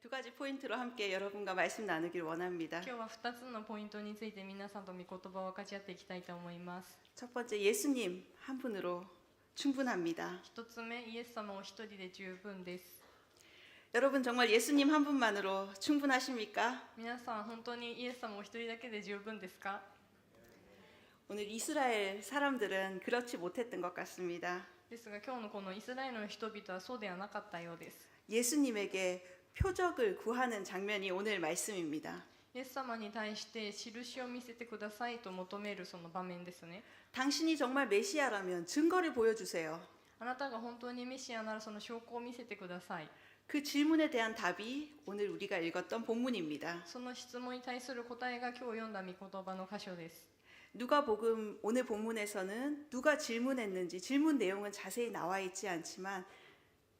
두 가지 포인트로 함께 여러분과 말씀 나누길 원합니다. 今日は2つのポイントについて皆さんと御言葉を分かち合っていきたいと思います。 첫 번째, 예수님 한 분으로 충분합니다. 1つ目、イエス様お一人で十分です。 여러분 정말 예수님 한 분만으로 충분하십니까? 皆さん本当にイエス様お一人だけで十分ですか？ 오늘 이스라엘 사람들은 그렇지 못했던 것 같습니다. ですが今日のこのイスラエルの人々はそうではなかったようです。 예수님에게 표적을 구하는 장면이 오늘 말씀입니다. イエス様に対して印を見せてくださいと求めるその場面ですね。 당신이 정말 메시아라면 증거를 보여주세요. あなたが本当にメシアならその証拠を見せてください。 그 질문에 대한 답이 오늘 우리가 읽었던 본문입니다. その質問に対する答えが今日読んだ御言葉の箇所です。 누가복음 오늘 본문에서는 누가 질문했는지 질문 내용은 자세히 나와 있지 않지만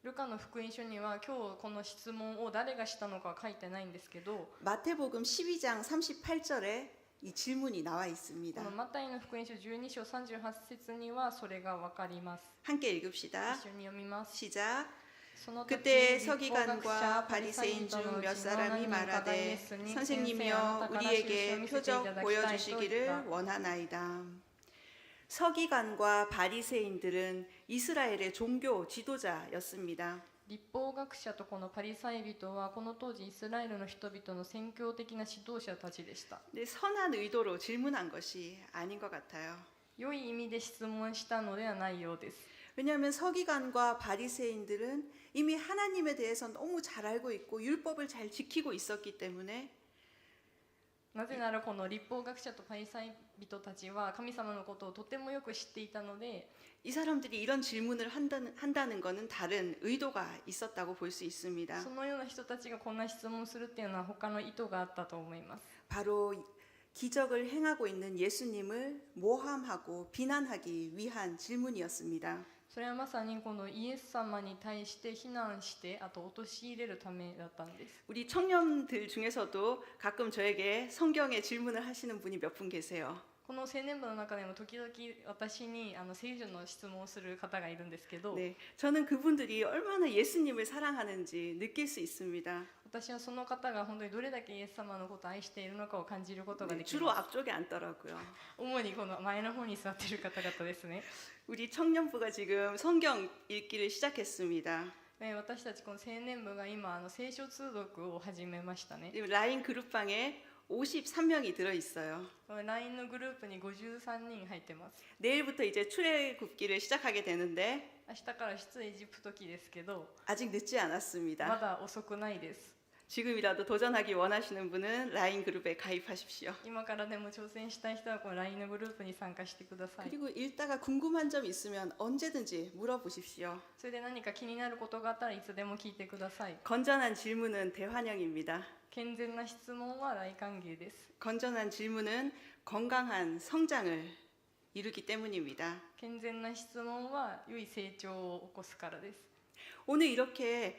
ルカの福音書には今日この質問を誰がしたのかは書いてないんですけど、 마태복음 12장 38절에 이 질문이 나와 この 있습니다. マタイの福音書12章38節にはそれが分かります。 함께 읽읍시다. 一緒に読みます。 시작. その時 그때 立法学者 서기관과 パリサイ 바리새인 人の 중 う 몇 ちの何 사람이 人かがイエ 말하되 スに先生あな 선생님이여 たから印を 우리에게 見せていた 표적 だきたいと言っ 보여주시기를 た。 원하나이다. 서기관과 바리새인들은 이스라엘의 종교 지도자였습니다. 立法学者とこのパリサイ人はこの当時イスラエルの人々の宣教的な指導者たちでした。 근데 선한 의도로 질문한 것이 아닌 것 같아요. 良い意味で質問したのではないようです。 왜냐하면 서기관과 바리새인들은 이미 하나님에 대해서 너무 잘 알고 있고 율법을 잘 지키고 있었기 때문에 なぜならこの立法学者とパリサイ人たちは神様のことをとてもよく知っていたので、 이 사람들이 이런 질문을 한다는 것은 다른 의도가 있었다고 볼 수 있습니다. そのような人たちがこんな質問をするっていうのは他の意図があったと思います。 바로 기적을 행하고 있는 예수님을 모함하고 비난하기 위한 질문이었습니다. それはまさにこのイエス様に対して非難してあと陥れるためだったんです。 우리 청년들 중에서도 가끔 저에게 성경에 질문을 하시는 분이 몇 분 계세요. この青年部の中でも時々私に聖書の質問をする方がいるんですけど、 네, 저는 그분들이 얼마나 예수님을 사랑하는지 느낄 수 있습니다. 私はその方が本当にどれだけイエス様のことを愛しているのかを感じることが 네, でき 주로 ます。 앞쪽에 앉더라고요. 主にこの前の方に座っている方々ですね。 우리 청년부가 지금 성경 읽기를 시작했습니다. 私たちこの青年部が今聖書通読を始めましたね。 지금 라인 그룹방에 53명이 들어 있어요. LINE のグループに53人入ってます。 내일부터 이제 출애굽기를 시작하게 되는데 明日から出エジプト記ですけど、 아직 늦지 ま 않았습니다. だ遅くないです。 지금이라도 도전하기 원하시는 분은 라인 그룹에 가입하십시오. 今からでも挑戦したい人はこの LINE のグループに参加してください。 그리고 읽다가 궁금한 점 있으면 언제든지 물어보십시오. それで何か気になることがあったらいつでも聞いてください。 건전한 질문은 대환영입니다. 健全な質問は大歓迎です。 건전한 질문은 건강한 성장을 이루기 때문입니다. 健全な質問は良い成長を起こすからです。 오늘 이렇게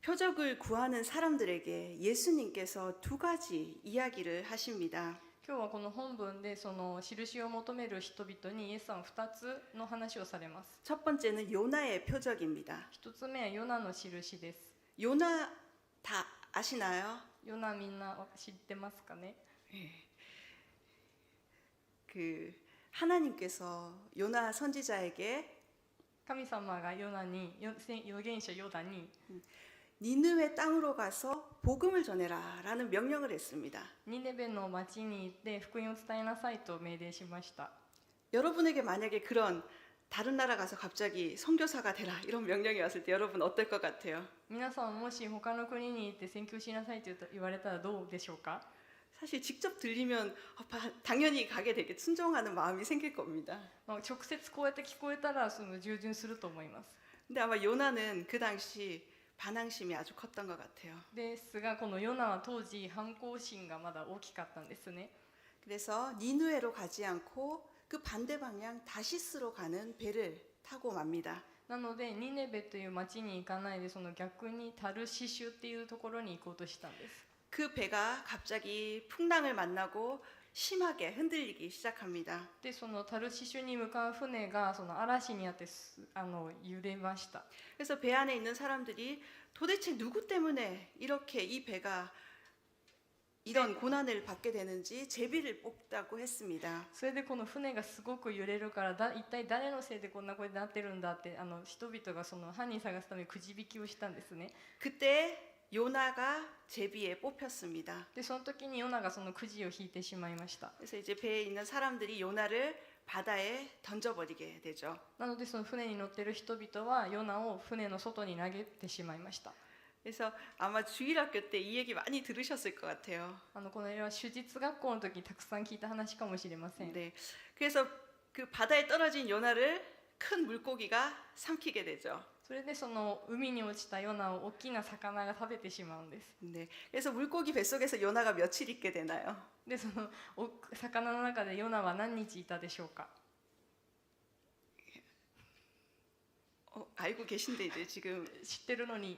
표적을 구하는 사람들에게 예수님께서 두 가지 이야기를 하십니다. 今日はこの本文でその印を求める人々にイエス様は2つの話をされます。 첫 번째는 요나의 표적입니다. 1つ目はヨナの印です。 요나 다 아시나요? ヨナみんな知ってますかね？ 그 하나님께서 요나 선지자에게 神様がヨナに預言者ヨナに 니느웨 땅으로 가서 복음을 전해라라는 명령을 했습니다. ニネベの町に行って福音を伝えなさいと命令しました。 여러분에게 만약에 그런 다른 나라 가서 갑자기 선교사가 되라 이런 명령이 왔을 때 여러분 어떨 것 같아요? 皆さんもし他の国に行って宣教しなさいと言われたらどうでしょうか？ 사실 직접 들리면 당연히 가게 되게 순종하는 마음이 생길 겁니다. 直接こうやって聞こえたらその従順すると思います。 근데 아마 요나는 그 당시 반항심이 아주 컸던 것 같아요. ですがこのヨナは当時反抗心がまだ大きかったんですね。 그래서 니느웨로 가지 않고 그 반대 방향 다시스로 가는 배를 타고 맙니다. なのでニネベという町に行かないでその逆にタルシシュっていうところに行こうとしたんです。 그 배가 갑자기 풍랑을 만나고 심하게 흔들리기 시작합니다. でそのタルシシュに向かう船がその嵐にあって揺れました。 그래서 배 안에 있는 사람들이 도대체 누구 때문에 이렇게 이 배가 이런 고난을 받게 되는지 제비를 뽑다고 했습니다. それでこの船がすごく揺れるから一体誰のせいでこんなことになってるんだって人々がその犯人探すためにくじ引きをしたんですね。 그때 요나가 제비에 뽑혔습니다. でその時にヨナがそのくじを引いてしまいました。 그래서 이제 배에 있는 사람들이 요나를 바다에 던져버리게 되죠. なのでその船に乗っている人々はヨナを船の外に投げてしまいました。 그래서 아마 주일학교 때 이 얘기 많이 들으셨을 것 같아요. この絵は手術学校の時にたくさん聞いた話かもしれません。 네, 그래서 그 바다에 떨어진 요나를 큰 물고기가 삼키게 되죠. それでその海に落ちたヨナを大きな魚が食べてしまうんです。 네, 그래서 물고기 뱃속에서 요나가 며칠 있게 되나요? でその魚の中でヨナは何日いたでしょうか。 알고 계신데 이제 지금 知ってるのに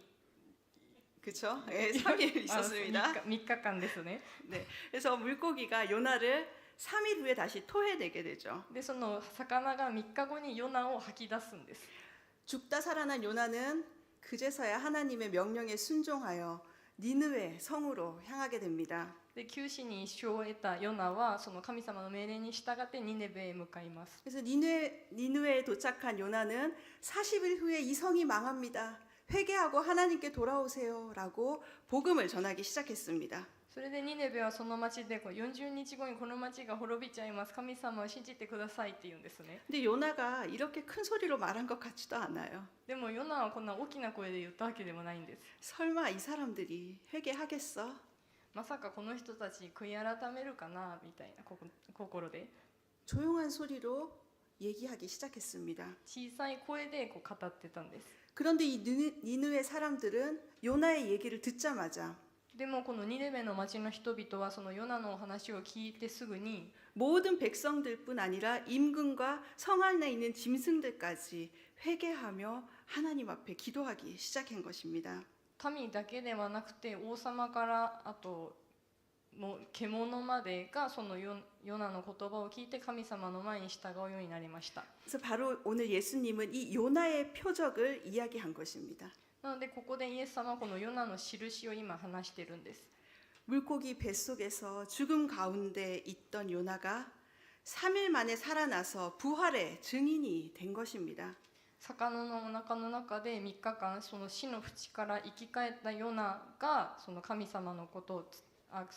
그쵸? 네, 3일 있었습니다. 3日間ですね。 네, 그래서 물고기가 요나를 3일 후에 다시 토해내게 되죠. でその魚が3日後にヨナを吐き出すんです。 죽다 살아난 요나는 그제서야 하나님의 명령에 순종하여 니느웨 성으로 향하게 됩니다. で九死に一生を得たヨナはその神様の命令に従ってニネベへ向かいます。 그래서 니느웨에 도착한 요나는 40일 후에 이 성이 망합니다. 회개하고 하나님께 돌아오세요라고 복음을 전하기 시작했습니다. それでニネベはその町で40日後にこの町が滅びちゃいます。神様を信じてくださいって言うんですね。 근데 요나가 이렇게 큰 소리로 말한 것 같지도 않아요. でもヨナはこんな大きな声で言ったわけでもないんです。 설마 이 사람들이 회개하겠어? まさかこの人たち悔い改めるかなみたいな心で 조용한 소리로 얘기하기 시작했습니다. 小さい声で語ってたんです。 그런데 이 니느웨 사람들은 요나의 얘기를 듣자마자 でもこのニネベの町の人々はそのヨナのお話を聞いてすぐに 모든 백성들뿐 아니라 임금과 성 안에 있는 짐승들까지 회개하며 하나님 앞에 기도하기 시작한 것입니다. 民だけではなくて王様からあともう獣までがそのヨナの言葉を聞いて神様の前に従うようになりました。 그래서 바로 오늘 예수님은 이 요나의 표적을 이야기한 것입니다. なのでここでイエス様はこのヨナの印を今話しているんです。 물고기 뱃속에서 죽음 가운데 있던 요나가 3일 만에 살아나서 부활의 증인이 된 것입니다. 魚のお腹の中で3日間その死の淵から生き返ったヨナがその神様のことを3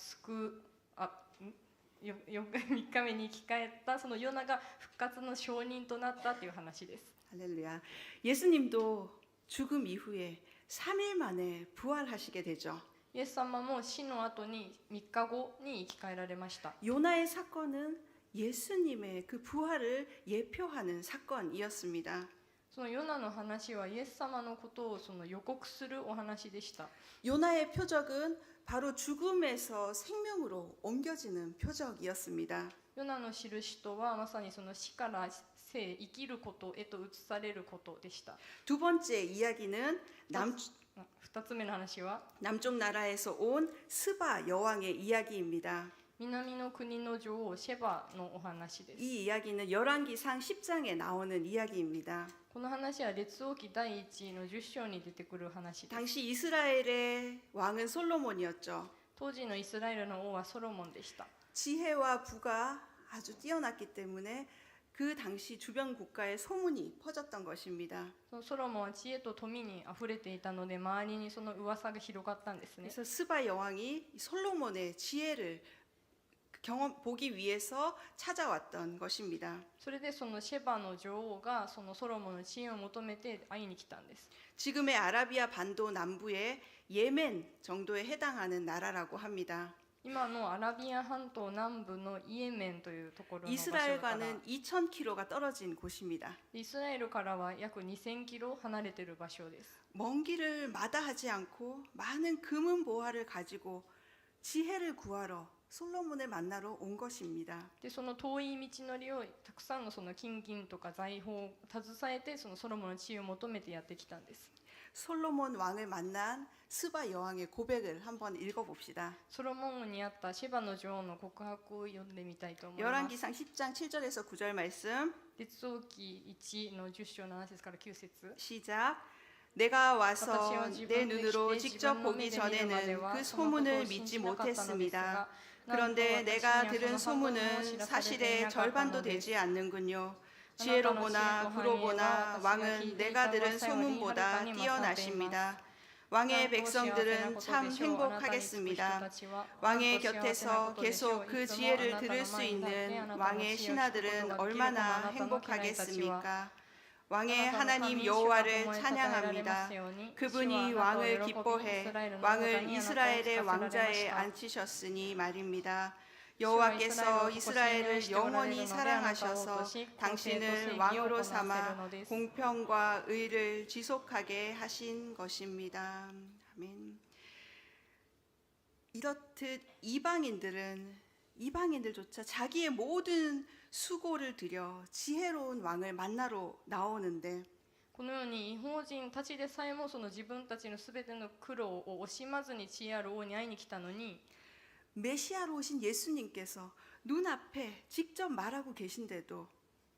日目に生き返ったそのヨナが復活の証人となったという話です。 할렐루야. 예수님도 죽음 이후에 3일 만에 부활하시게 되죠. イエス様も死の後に3日後に生き返られました。 요나의 사건은 예수님의 그 부활을 예표하는 사건이었습니다. そのヨナの話はイエス様のことをその予告するお話でした。 요나의 표적은 바로 죽음에서 생명으로 옮겨지는 표적이었습니다. ヨナの印とはまさにその死から生きることへと移されることでした。 두 번째 이야기는 2つ目の話は 남쪽 나라에서 온 스바 여왕의 이야기입니다. 南の国の女王シェバのお話です。 이 이야기는 열왕기상 10장에 나오는 이야기입니다. この話は列王記第1の10章に出てくる話です。 당시 이스라엘의 왕은 솔로몬이었죠. 当時のイスラエルの王はソロモンでした。 지혜와 부가 아주 뛰어났기 때문에 그 당시 주변 국가에 소문이 퍼졌던 것입니다. ソロモンは知恵と富にあふれていたので周りにその噂が広がったんですね。 그래서 스바 여왕이 솔로몬의 지혜를 보기 위해서 찾아왔던 것입니다. それでそのシェバの女王がそのソロモンの知恵を求めて会いに来たんです。 지금의 아라비아 반도 남부의 예멘 정도에 해당하는 나라라고 합니다. 今のアラビア半島南部のイエメンというところの場所から 이스라엘과는 2,000km가 떨어진 곳입니다. イスラエルからは約2000キロ離れている場所です。 먼 길을 마다하지 않고 많은 금은 보화를 가지고 지혜를 구하러 솔로몬을 만나러 온 것입니다. でその遠い道のりをたくさんのその金銀とか財宝を携えてそのソロモンの知恵を求めてやってきたんです。 솔로몬 왕을 만난 스바 여왕의 고백을 한번 읽어봅시다. ソロモン王にあったシェバの女王の告白を読んでみたいと思います。 열왕기상 10장 7절에서 9절 말씀 列王記1の10章7節から9節 시작. 내가 私 와서 は自 내 分で来 눈으로 て自 직접 分の目 보기 で見るまで 전에는 は 그 そのことを 소문을 信 믿지 じなかったのですが 못했습니다. なんと 그런데 私に 내가 はその 들은 反応を知 소문은 らされていな 사실의 かったの 절반도 です 되지 않는군요. あなたの知恵 지혜로보나 と繁栄は 부로보나 私が聞い 왕은 てい 내가 た 들은 噂よりはるかに 소문보다 勝っています 뛰어나십니다. 왕의 なんと幸せな 백성들은 こと 참 でしょうあなたにつく人た 행복하겠습니다. ちは 왕의 なんと幸せなこ 곁에서 とでしょう 계속 그 いつもあ 지혜를 なた 들을 の 수 前に立ってあ 있는 なたの 왕의 知恵を聞くこと 신하들은 ができるこのあ 얼마나 なたの家来たちは 행복하겠습니까? あ 왕의 なたの 하나님 神主が 여호와를 褒めたたえられま 찬양합니다. すように主は 그분이 あなたを 왕을 喜びイ 기뻐해 スラエルの方 왕을 にあなたを 이스라엘의 聞かせられま 왕자에 した 앉히셨으니 말입니다. 主はイス 여호와께서 ラエルをここにいら 이스라엘을 しておられる 영원히 のであなたを 사랑하셔서 落とし公正と正 당신을 義を行 왕으로 わせる 삼아 のです 공평과 의를 지속하게 하신 것입니다. 아멘. 이렇듯 이방인들조차 자기의 모든 수고를 들여 지혜로운 왕을 만나러 나오는데 このように異邦人たちでさえもその自分たちのすべての苦労を惜しまずに知恵ある王に会いに来たのに 메시아로 오신 예수님께서 눈앞에 직접 말하고 계신데도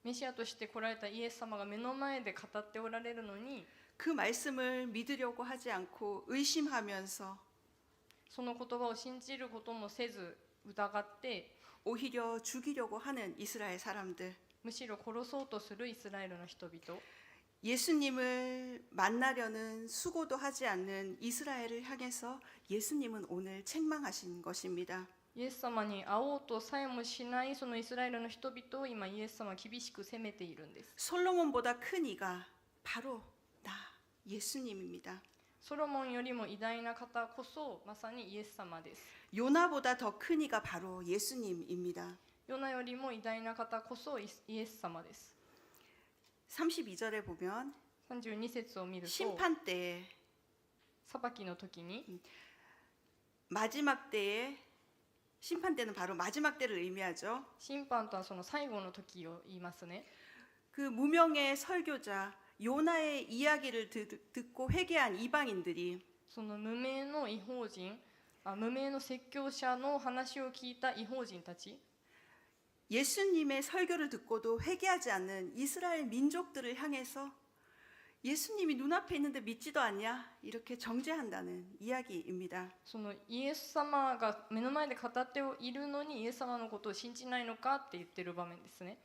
メシアとして来られたイエス様が目の前で語っておられるのに 그 말씀을 믿으려고 하지 않고 의심하면서 その言葉を信じることもせず疑って 오히려 죽이려고 하는 이스라엘 사람들 むしろ殺そうとするイスラエルの人々 예수님을 만나려는 수고도 하지 않는 이스라엘을 향해서 예수님은 오늘 책망하신 것입니다. イエス様に会おうとさえもしないそのイスラエルの人々を今イエス様は厳しく責めているんです 솔로몬보다 큰 이가 바로 나 예수님입니다. ソロモンよりも偉大な方こそまさにイエス様です 요나보다 더 큰 이가 바로 예수님입니다. ヨナよりも偉大な方こそイエス様です 32절에 보면 32節を見ると 심판 때에 裁きの時に 마지막 때에 심판 때는 바로 마지막 때를 의미하죠. 審判とはその最後の時を言いますね 그 무명의 설교자 요나의 이야기를 듣고 회개한 이방인들이 その無名の異邦人無名の説教者の話を聞いた異邦人たち 예수님의 설교를 듣고도 회개하지 않는 이스라엘 민족들을 향해서 예수님이 눈앞에 있는데 믿지도 않냐 이렇게 정죄한다는 이야기입니다. そのイエス様が目の前で語っているのにイエス様のことを信じないのかって言ってる場面ですね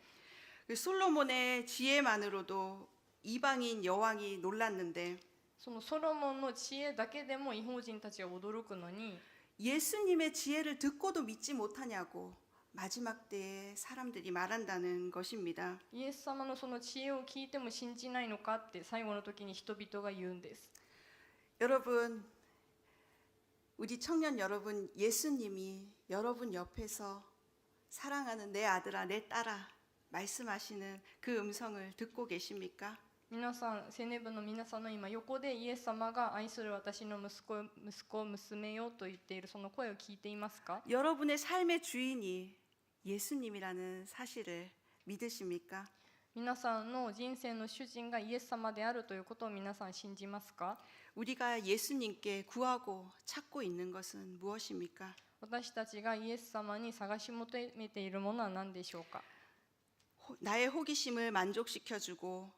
그 솔로몬의 지혜만으로도 이방인 여왕이 놀랐는데 そのソロモンの知恵だけでも異邦人たちは驚くのに 예수님의 지혜를 듣고도 믿지 못하냐고 마지막 때에 사람들이 말한다는 것입니다. イエス様のその知恵を聞いても信じないのかって最後の時に人々が言うんです 여러분, 우리 청년 여러분, 예수님이 여러분 옆에서 사랑하는 내 아들아, 내 딸아 말씀하시는 그 음성을 듣고 계십니까? 皆さん青年部の皆さんの今横でイエス様が愛する私の息子娘よと言っているその声を聞いていますか 여러분의 삶의 주인이 예수님이라는 사실을 믿으십니까? 皆さんの人生の主人がイエス様であるということを皆さん信じますか 우리가 예수님께 구하고 찾고 있는 것은 무엇입니까? 私たちがイエス様に探し求めているものは何でしょうか 나의 호기심을 만족시켜주고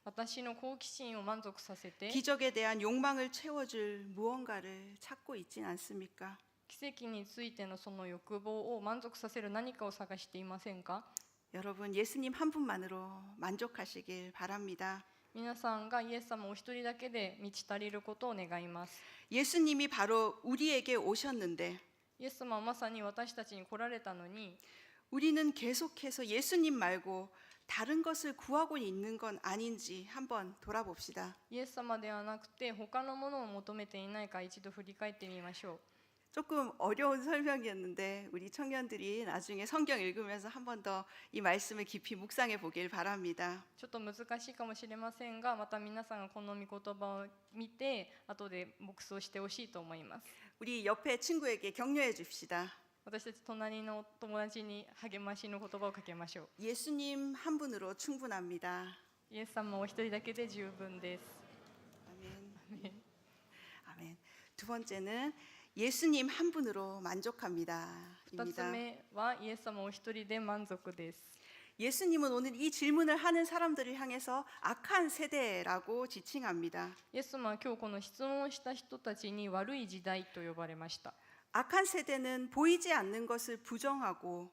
私の好奇心を満足させて 기적에 대한 욕망을 채워줄 무언가를 찾고 있진 않습니까? 奇跡についてのその欲望を満足させる何かを探していませんか 여러분 예수님 한 분만으로 만족하시길 바랍니다. 皆さんがイエス様お一人だけで満ち足りることを願います 예수님이 바로 우리에게 오셨는데 イエス様はまさに私たちに来られたのに 우리는 계속해서 예수님 말고 다른 것을 구하고 있는 건 아닌지 한번 돌아봅시다. イエス様ではなくて他のものを求めていないか一度振り返ってみましょう 조금 어려운 설명이었는데 우리 청년들이 나중에 성경 읽으면서 한 번 더 이 말씀을 깊이 묵상해 보길 바랍니다. ちょっと難しいかもしれませんがまた皆さんがこの御言葉を見て後で黙想してほしいと思います 우리 옆에 친구에게 격려해 줍시다. 私たち隣の友達に励ましの言葉をかけましょう 예수님 한 분으로 충분합니다. イエス様お一人だけで十分です 아멘. 아멘. 두 번째는 예수님 한 분으로 만족합니다. 2つ目はイエス様お一人で満足です 예수님은 오늘 이 질문을 하는 사람들을 향해서 악한 세대라고 지칭합니다. イエス様は今日この質問した人たちに悪い時代と呼ばれました。 악한 세대는 보이지 않는 것을 부정하고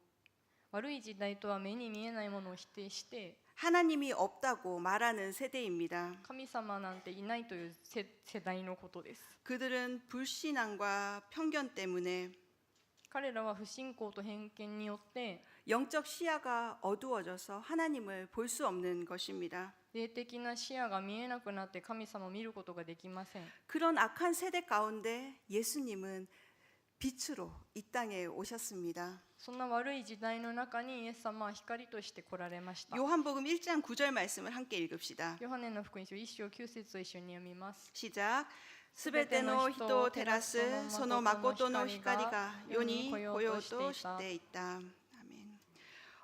悪い時代とは目に見えないものを否定して 하나님이 없다고 말하는 세대입니다. 神様なんていないという世代のことです。 그들은 불신앙과 편견 때문에 彼らは不信仰と偏見によって 영적 시야가 어두워져서 하나님을 볼 수 없는 것입니다. 霊的な視野が見えなくなって神様を見ることができません。 그런 악한 세대 가운데 예수님은 빛으로 이 땅에 오셨습니다. そんな悪い時代の中にイエス様は光として来られました。 요한복음 1장 9절 말씀을 함께 읽읍시다. ヨハネの福音書1章9節を一緒に読みます。 시작. すべての人を照らすその誠の光が世に来ようとしていた. 아멘.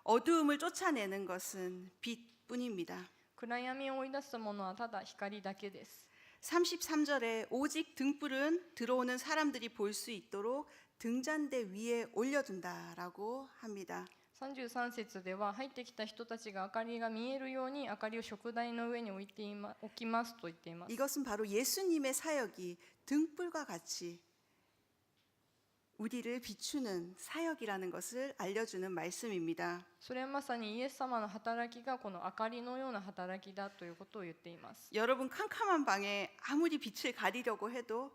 어두움을 쫓아내는 것은 빛뿐입니다. 暗闇を追い出すものはただ光だけです。 33절에 오직 등불은 들어오는 사람들이 볼 수 있도록 등잔대 위에 올려둔다라고 합니다. 33節では入ってきた人たちが明かりが見えるように明かりを燭台の上に置きますと言っています。 이것은 바로 예수님의 사역이 등불과 같이 우리를 비추는 사역이라는 것을 알려주는 말씀입니다. それはまさにイエス様の働きがこの明かりのような働きだということを言っています。 여러분 캄캄한 방에 아무리 빛을 가리려고 해도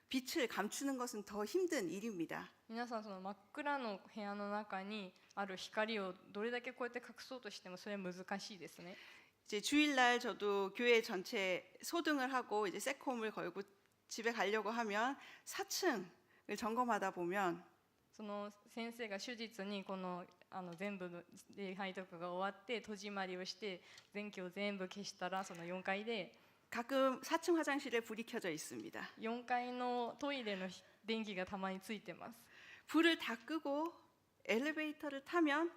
빛을 감추는 것은 더 힘든 일입니다. 皆さんその真っ暗の部屋の中にある光をどれだけこうやって隠そうとしてもそれは難しいですね。 이제 주일날 저도 교회 전체 소등을 하고 이제 세콤을 걸고 집에 가려고 하면 4층을 점검하다 보면 その先生が手術にこの全部の礼拝とかが終わって戸締まりをして電気を全部消したらその4階で 가끔 4층 화장실에 불이 켜져 있습니다. 4階のトイレの電気がたまについてます。 불을 다 끄고 엘리베이터를 타면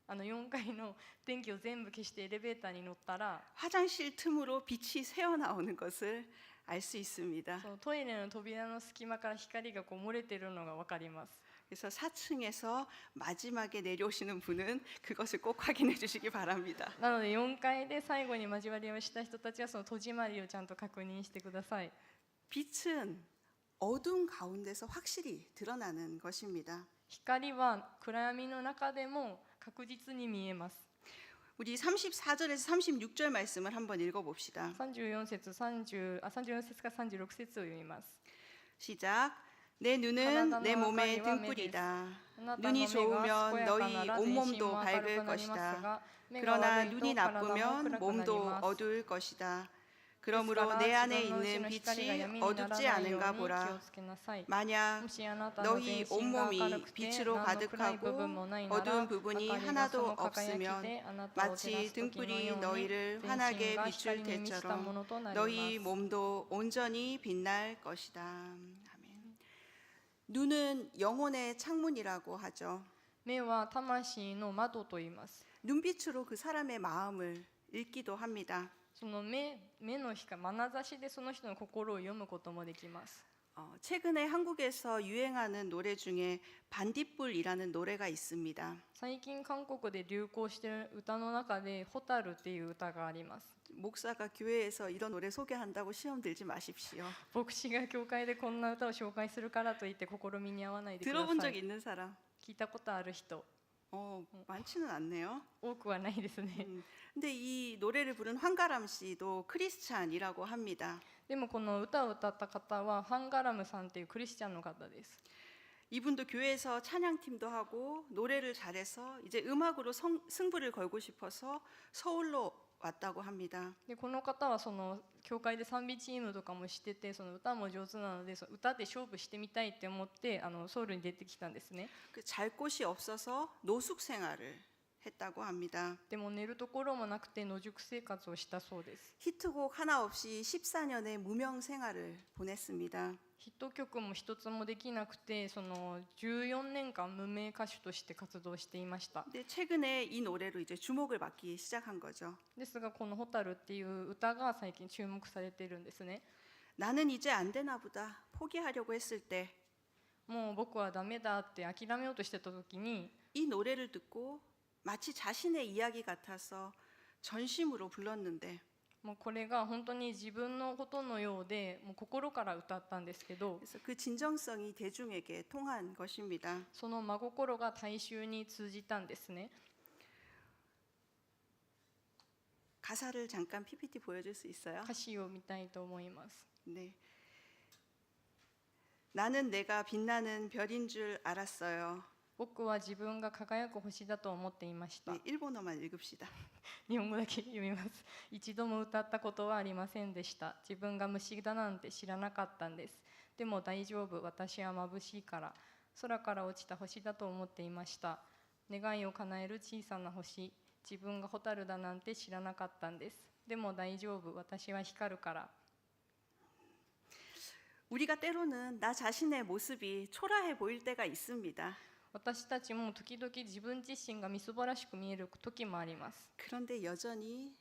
4階の電気を全部消してエレベーターに乗ったら 화장실 틈으로 빛이 새어나오는 것을 알 수 있습니다. そのトイレの扉の隙間から光がこう漏れてるのが分かります。 그래서 4층에서 마지막에 내려오시는 분은 그것을 꼭 확인해 주시기 바랍니다. なので4階で最後に交わりをした人たちはその戸締まりをちゃんと確認してください。 빛은 어두운 가운데서 확실히 드러나는 것입니다. 光は暗闇の中でも確実に見えます。 우리 34절에서 36절 말씀을 한번 읽어봅시다. 34節から36節を読みます。 시작. 내 눈은 내 몸의 등불이다. 눈이 좋으면 너희 온몸도 밝을 것이다. 그러나 눈이 나쁘면 몸도 어두울 것이다. 그러므로 내 안에 있는 빛이 어둡지 않은가 보라. 만약 너희 온몸이 빛으로 가득하고 어두운 부분이 하나도 없으면 마치 등불이 너희를 환하게 비출 때처럼 너희 몸도 온전히 빛날 것이다. 아멘. 눈은 영혼의 창문이라고 하죠. 目は魂の窓と言います。 눈빛으로 그 사람의 마음을 읽기도 합니다. その目の光、眼差しでその人の心を読むこともできます。 최근에 한국에서 유행하는 노래 중에 반딧불이라는 노래가 있습니다. 最近韓国で流行している歌の中で「ホタル」っていう歌があります。 목사가 교회에서 이런 노래 소개한다고 시험 들지 마십시오. 牧師が教会でこんな歌を紹介するからといって試みに合わないでくだ 들어본 さ 적 い。 있는 사람? 聞いたことある人 많지는 않네요. 多くはないですね。 근데 이 노래를 부른 황가람 씨도 크리스찬이라고 합니다. でもこの歌を歌った方はファンガラムさんっていうクリスチャンの方です。 이분도 교회에서 찬양팀도 하고 노래를 잘해서 이제 음악으로 승부를 걸고 싶어서 서울로 왔다고 합니다. でこの方はその教会で賛美チームとかもしててその歌も上手なのでその歌で勝負してみたいって思ってソウルに出てきたんですね。 잘 곳이 없어서 노숙 생활을 했다고 합니다. でも寝るところもなくて野宿生活をしたそうです。 히트곡 하나 없이 14년의 무명 생활을 보냈습니다. ヒット曲も一つもできなくてその14年間無名歌手として活動していました。 근데 최근에 이 노래로 이제 주목을 받기 시작한 거죠. ですがこの「ホタル」っていう歌が最近注目されているんですね。 나는 이제 안 되나 보다 포기하려고 했을 때 이 もう僕はダメだって諦めようとしてた時に 노래를 듣고 마치 자신의 이야기 같아서 전심으로 불렀는데 もうこれが本当に自分のことのようで、もう心から歌ったんですけど、 그래서 그 진정성이 대중에게 통한 것입니다. その真心が大衆に通じたんですね。 가사를 잠깐 PPT 보여줄 수 있어요? 歌詞を見たいと思います。 네. 나는 내가 빛나는 별인 줄 알았어요. 僕は自分が輝く星だと思っていました。 네, 일본어만 읽읍시다. 日本語だけ読みます。一度も歌ったことはありませんでした。自分が虫だなんて知らなかったんです。でも大丈夫、私は眩しいから。空から落ちた星だと思っていました。願いを叶える小さな星。自分が蛍だなんて知らなかったんです。でも大丈夫、私は光るから。 우리가 때로는 나 자신의 모습이 초라해 보일 때가 있습니다. 私たちも時々自分自身がみすぼらしく見える時もあります。 그런데 여전히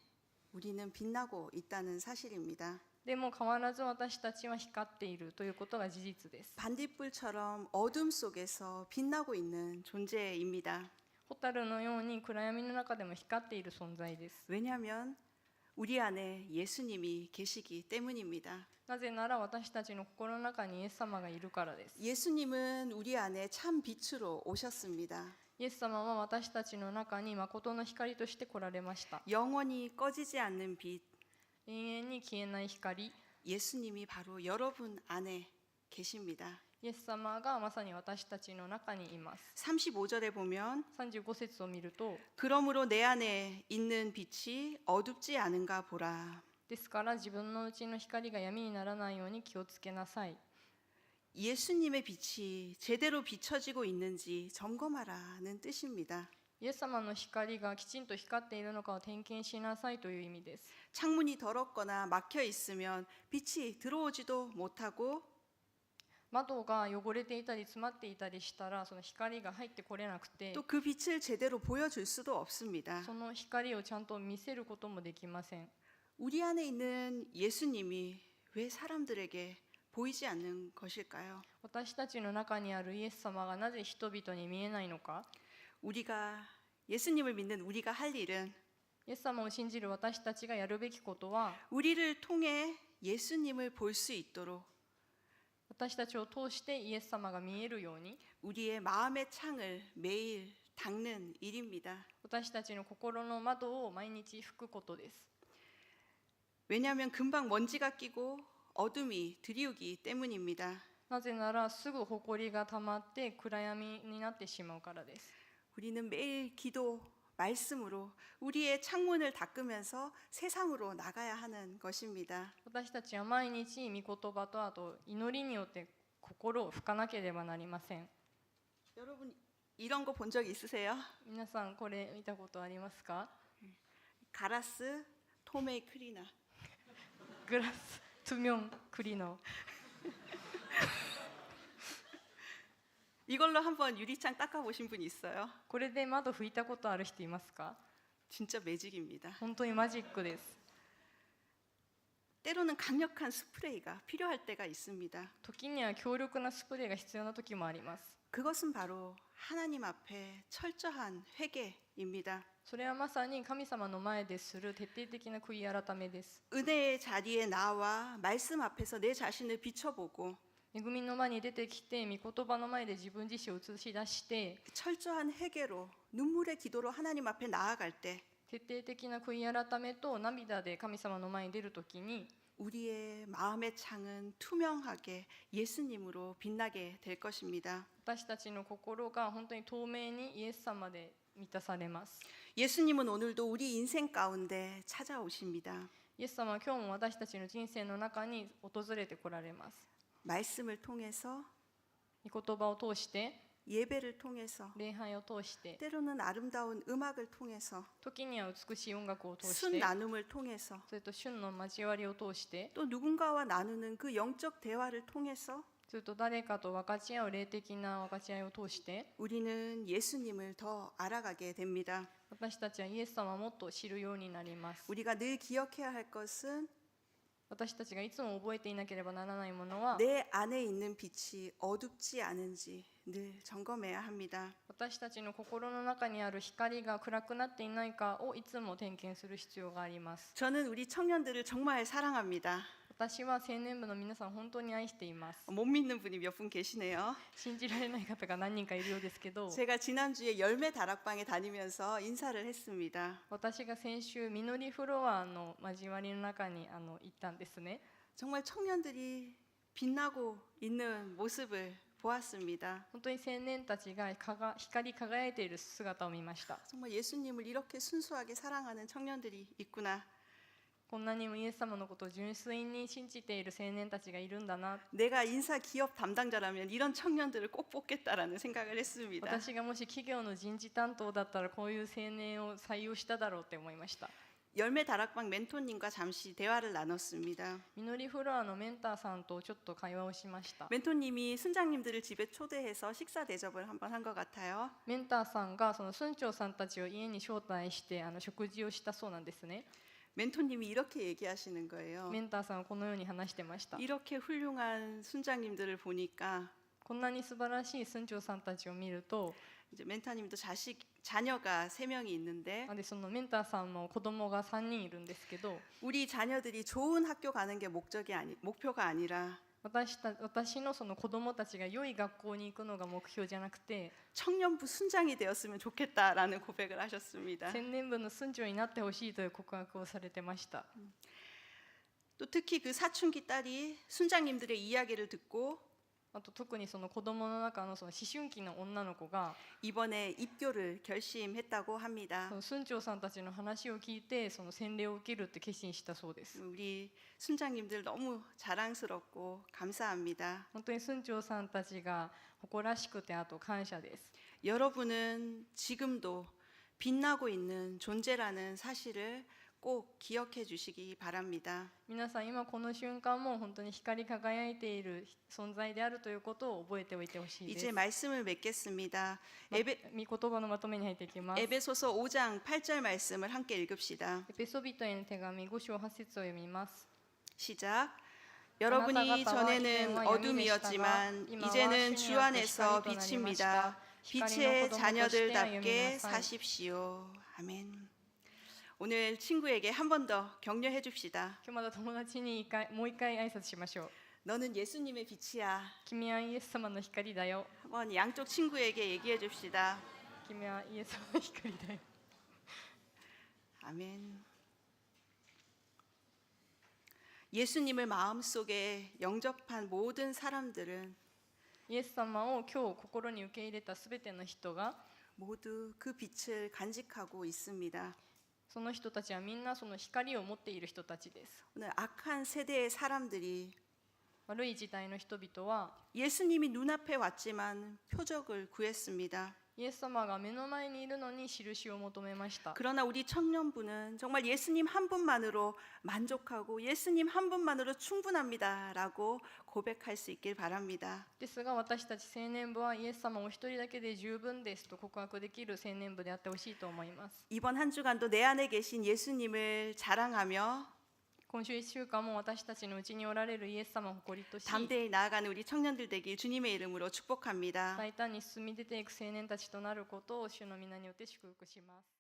우리는 빛나고 있다는 사실입니다. でも変わらず私たちは光っているということが事実です。 반딧불처럼 어둠 속에서 빛나고 있는 존재입니다. 蛍のように暗闇の中でも光っている存在です。 왜냐하면 우리 안에 예수님이 계시기 때문입니다. なぜなら私たちの心の中にイエス様がいるからです。 예수님은 우리 안에 참 빛으로 오셨습니다. イエス様は私たちの中に誠の光として来られました。 영원히 꺼지지 않는 빛, 永遠に消えない光、 예수님이 바로 여러분 안에 계십니다. イエス様がまさに私たちの中にいます。 35절에 보면 35節を見ると、 그러므로 내 안에 있는 빛이 어둡지 않은가 보라. ですから自分のうちの光が闇にならないように気をつけなさい。 예수님의 빛이 제대로 비춰지고 있는지 점검하라는 뜻입니다. イエス様の光がきちんと光っているのかを点検しなさいという意味です。 창문이 더럽거나 막혀 있으면 빛이 들어오지도 못하고 窓が汚れていたり詰まっていたりしたらその光が入ってこれなくて 또 그 빛을 제대로 보여줄 수도 없습니다. その光をちゃんと見せることもできません。 우리 안에 있는 예수님이 왜 사람들에게 보이지 않는 것일까요? 私たちの中にあるイエス様がなぜ人々に見えないのか。 우리가 예수님을 믿는 우리가 할 일은 イエス様を信じる私たちがやるべきことは 우리를 통해 예수님을 볼 수 있도록 私たちを通してイエス様が見えるように 우리의 마음의 창을 매일 닦는 일입니다. 私たちの心の窓を毎日拭くことです。 왜냐하면 금방 먼지가 끼고 어둠이 드리우기 때문입니다. なぜならすぐ埃がたまって暗闇になってしまうからです。 우리는 매일 기도, 말씀으로 우리의 창문을 닦으면서 세상으로 나가야 하는 것입니다. 私たちは毎日御言葉とあと祈りによって心を拭かなければなりません。 여러분 이런 거 본 적 있으세요? 皆さんこれ見たことありますか？ 가라스 토메이 크리나. グラス투명クリノ 이걸로 한번 유리창 닦아보신 분 있어요? これで窓拭いたことある人いますか？ 진짜 매직입니다. 本当にマジックです。 때로는 강력한 스프레이가 필요할 때가 있습니다. 時には強力なスプレーが必要な時もあります。 그것은 바로 하나님 앞에 철저한 회개입니다. それはまさに神様の前でする徹底的な悔い改めです。 은혜의 자리에 나와 말씀 앞에서 내 자신을 비춰보고 恵みの前に出てきて御言葉の前で自分自身を映し出して 철저한 회개로 눈물의 기도로 하나님 앞에 나아갈 때 徹底的な悔い改めと涙で神様の前に出るときに 우리의 마음의 창은 투명하게 예수님으로 빛나게 될 것입니다. 私たちの心が本当に透明にイエス様で満たされます。 예수님은 오늘도 우리 인생 가운데 찾아오십니다. イエス様は今日も私たちの人生の中に訪れてこられます。 말씀을 통해서 御言葉を通して 예배를 통해서 礼拝を通して 때로는 아름다운 음악을 통해서 時には美しい音楽を通し 순 て 나눔을 통해서 それと旬の交わりを通して 또 누군가와 나누는 그 영적 대화를 통해서 それと誰かと分かち合う霊的な分かち合いを通して 우리는 예수님을 더 알아가게 됩니다. 私たちはイエス様をもっと知るようになります。 우리가 늘 기억해야 할 것은 私たちがいつも覚えていなければならないものは、 내 안에 있는 빛이 어둡지 않은지 늘 점검해야 합니다. 私たちの心の中にある光が暗くなっていないかをいつも点検する必要があります。 저는 우리 청년들을 정말 사랑합니다. 私は青年部の皆さん本当に愛しています。 못 믿는 분이 몇 분 계시네요. 信じられない方が何人かいるようですけど、 제가 지난주에 열매 다락방에 다니면서 인사를 했습니다. 私が先週みのりフロアの交わりの中に行ったんですね。 정말 청년들이 빛나고 있는 모습을 보았습니다. 本当に青年たちが光り輝いている姿を見ました。 정말 예수님을 이렇게 순수하게 사랑하는 청년들이 있구나. こんなにもイエス様のことを純粋に信じている青年たちがいるんだな。 내가 인사 기업 담당자라면 이런 청년들을 꼭 뽑겠다라는 생각을 했습니다. 私がもし企業の人事担当だったらこういう青年を採用しただろうって思いました。 열매 다락방 멘토님과 잠시 대화를 나눴습니다. みのりフロアのメンターさんとちょっと会話をしました。 멘토님이 순장님들을 집에 초대해서 식사 대접을 한번 한 것 같아요. メンターさんがその村長さんたちを家に招待して食事をしたそうなんですね。 멘토님이 이렇게 얘기하시는 거예요. メンターさんはこのように話してました。 이렇게 훌륭한 순장님들을 보니까 こんなに素晴らしい村長さんたちを見ると、 이제 멘토님도 자녀가 3명이 있는데 でそのメンターさんも子供が3人いるんですけど、 우리 자녀들이 좋은 학교 가는 게 목표가 아니라 私のその子供たちが良い学校に行くのが目標じゃなくて、 청년부 순장이 되었으면 좋겠다라는 고백을 하셨습니다. 青年部の村長になってほしいという告白をされてました。 또 특히 그 사춘기 딸이 순장님들의 이야기를 듣고 あと特にその子供の中のその思春期の女の子が 이번에 입교를 결심했다고 합니다. その村長さんたちの話を聞いてその洗礼を受けるって決心したそうです。 우리 순장님들 너무 자랑스럽고 감사합니다. 本当に村長さんたちが誇らしくてあと感謝です。 여러분은 지금도 빛나고 있는 존재라는 사실을 꼭 기억해 주시기 바랍니다. 皆さん今この瞬間も本当に光り輝いている存在であるということを覚えておいてほしいです。 이제 말씀을 맺겠습니다. 御言葉のまとめに入っていきます。 에베소서 5장 8절 말씀을 함께 읽읍시다. エペソビトへの手紙5章8節を読みます。 시작. 여러분이 전에는 어둠이었지만 이제는 주 안에서 빛입니다. 빛의 자녀들답게 사십시오. 아멘. 오늘 친구에게 한 번 더 격려해 줍시다. 今日まだ友達にもう一回挨拶しましょう。 너는 예수님의 빛이야. 君はイエス様の光だよ。 한번 양쪽 친구에게 얘기해 줍시다. 君はイエス様の光だよ。 아멘. 예수님을 마음속에 영접한 모든 사람들은 イエス様を今日心に受け入れたすべての人が 모두 그 빛을 간직하고 있습니다. その人たちはみんなその光を持っている人たちです。 오늘 악한 세대의 사람들이 悪い時代の人々は 예수님이 눈앞에 왔지만 표적을 구했습니다. イエス様が目の前にいるのに印を求めました。 그러나 우리 청년부는 정말 예수님 한 분만으로 만족하고 예수님 한 분만으로 충분합니다라고 고백할 수 있길 바랍니다. ですが私たち青年部はイエス様お一人だけで十分ですと告白できる青年部であってほしいと思います。 이번 한 주간도 내 안에 계신 예수님을 자랑하며 今週1週間も私たちのうちにおられるイエス様を誇りとし 담대히 나아가는 우리 청년들 되길 주님의 이름으로 축복합니다. 大胆に進み出ていく青年たちとなることを主の皆によって祝福します。